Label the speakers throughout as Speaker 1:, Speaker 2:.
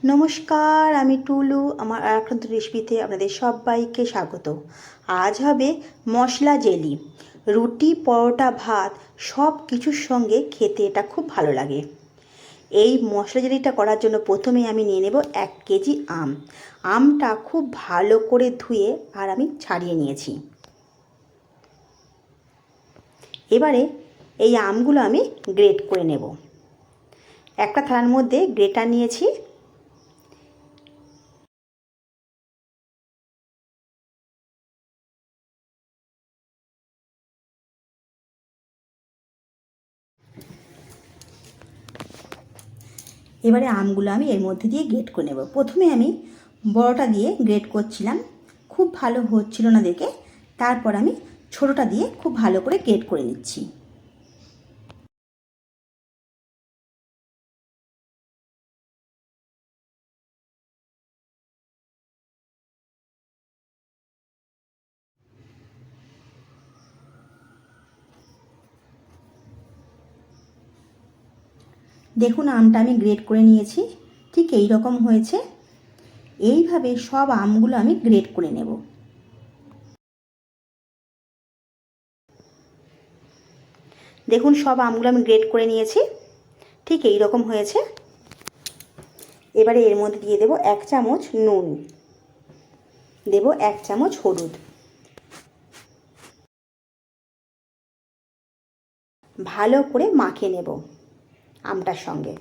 Speaker 1: নমস্কার, আমি টুলু। আমার আরাক্রান্ত রেসিপিতে আপনাদের সবাইকে স্বাগত। আজ হবে মশলা জেলি। রুটি, পরোটা, ভাত সব কিছুর সঙ্গে খেতে এটা খুব ভালো লাগে। এই মশলা জেলিটা করার জন্য প্রথমে আমি নিয়ে নেব 1 কেজি আম। আমটা খুব ভালো করে ধুয়ে আর আমি ছাড়িয়ে নিয়েছি। এবারে এই আমগুলো আমি গ্রেট করে নেব। একটা থালার মধ্যে গ্রেটার নিয়েছি। এবারে আমগুলো আমি এর মধ্যে দিয়ে গ্রেট করে নেব। প্রথমে আমি বড়টা দিয়ে গ্রেট করছিলাম, খুব ভালো হচ্ছিল না দেখে। তারপর আমি ছোটোটা দিয়ে খুব ভালো করে গ্রেট করে নিচ্ছি। দেখুন, আমটা আমি গ্রেট করে নিয়েছি। ঠিক এই রকম হয়েছে। এইভাবে সব আমগুলো আমি গ্রেট করে নেব। দেখুন, সব আমগুলো আমি গ্রেট করে নিয়েছি। ঠিক এই রকম হয়েছে। এবারে এর মধ্যে দিয়ে দেব 1 চামচ নুন, দেব 1 চামচ হলুদ। ভালো করে মাখিয়ে নেব আমটার সঙ্গে।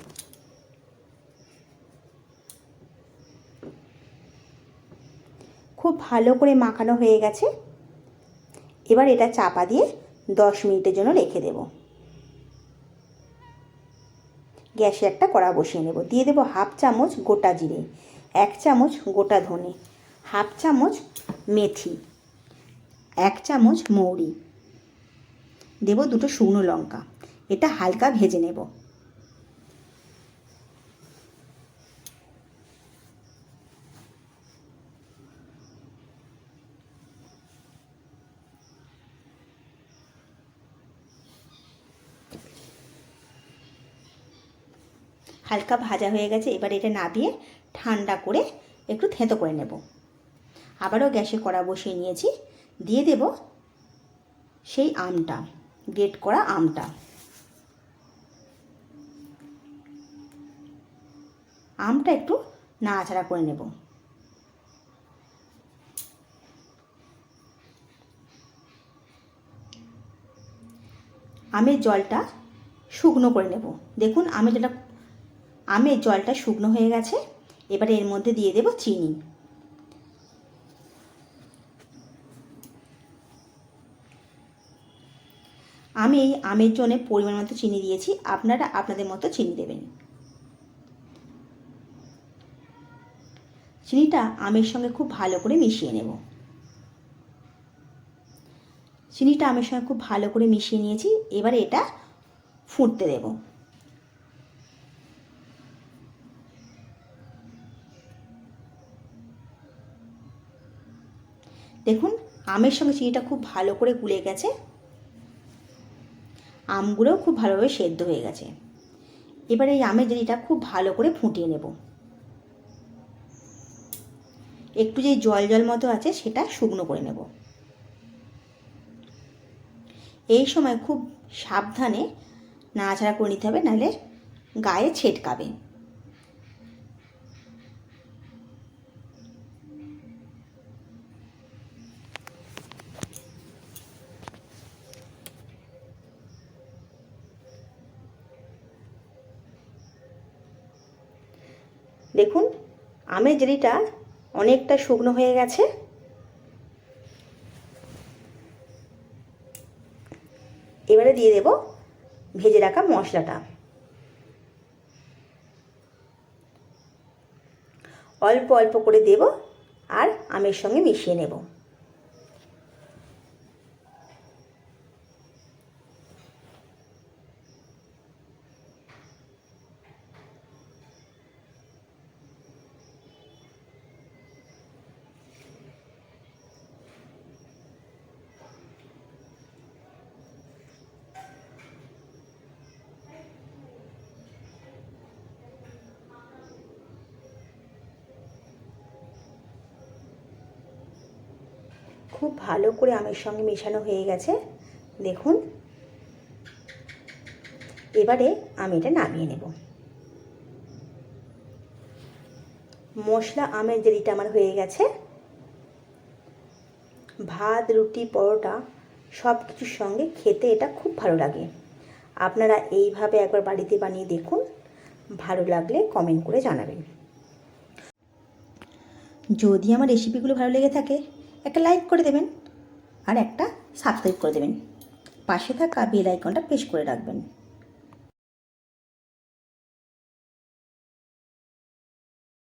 Speaker 1: খুব ভালো করে মাখানো হয়ে গেছে। এবার এটা চাপা দিয়ে 10 মিনিটের জন্য রেখে দেব। গ্যাসে একটা কড়া বসিয়ে নেব। দিয়ে দেব 1/2 চামচ গোটা জিরে, 1 চামচ গোটা ধনে, 1/2 চামচ মেথি, 1 চামচ মৌরি, দেব 2টো শুকনো লঙ্কা। এটা হালকা ভেজে নেব। হালকা ভাজা হয়ে গেছে। এবার এটা নাবিয়ে ঠান্ডা করে একটু থেঁতো করে নেব। আবারও গ্যাসে কড়া বসিয়ে নিয়েছি। দিয়ে দেব সেই আমটা, গ্রেট করা আমটা। আমটা একটু নাড়াচাড়া করে নেব। আমের জলটা শুকনো করে নেব। দেখুন, আমের জলটা শুকনো হয়ে গেছে। এবারে এর মধ্যে দিয়ে দেব চিনি। আমি এই আমের জন্য পরিমাণ মতো চিনি দিয়েছি, আপনারা আপনাদের মতো চিনি দেবেন। চিনিটা আমের সঙ্গে খুব ভালো করে মিশিয়ে নেব। চিনিটা আমের সঙ্গে খুব ভালো করে মিশিয়ে নিয়েছি। এবারে এটা ফুটতে দেব। দেখুন, আমের সঙ্গে চিনিটা খুব ভালো করে গুলে গেছে। আমগুলোও খুব ভালোভাবে সেদ্ধ হয়ে গেছে। এবারে এই আমের জেলিটা খুব ভালো করে ফুটিয়ে নেব। একটু যে জল জল মতো আছে সেটা শুকনো করে নেব। এই সময় খুব সাবধানে নাড়াচাড়া করে নিতে হবে, নাহলে গায়ে ছেটকাবে। দেখুন, আমের জেলিটা অনেকটা শুকনো হয়ে গেছে। এবারে দিয়ে দেব ভেজে রাখা মশলাটা। অল্প অল্প করে দেব আর আমের সঙ্গে মিশিয়ে নেব। খুব ভালো করে আমের সঙ্গে মেশানো হয়ে গেছে, দেখুন। এবারে আমি এটা নামিয়ে নেব। মশলা আমের জেলিটা আমার হয়ে গেছে। ভাত, রুটি, পরোটা সব কিছুর সঙ্গে খেতে এটা খুব ভালো লাগে। আপনারা এইভাবে একবার বাড়িতে বানিয়ে দেখুন, ভালো লাগলে কমেন্ট করে জানাবেন। যদি আমার রেসিপিগুলো ভালো লেগে থাকে একটা লাইক করে দেবেন আর একটা সাবস্ক্রাইব করে দেবেন। পাশে থাকা বেল আইকনটা প্রেস করে রাখবেন।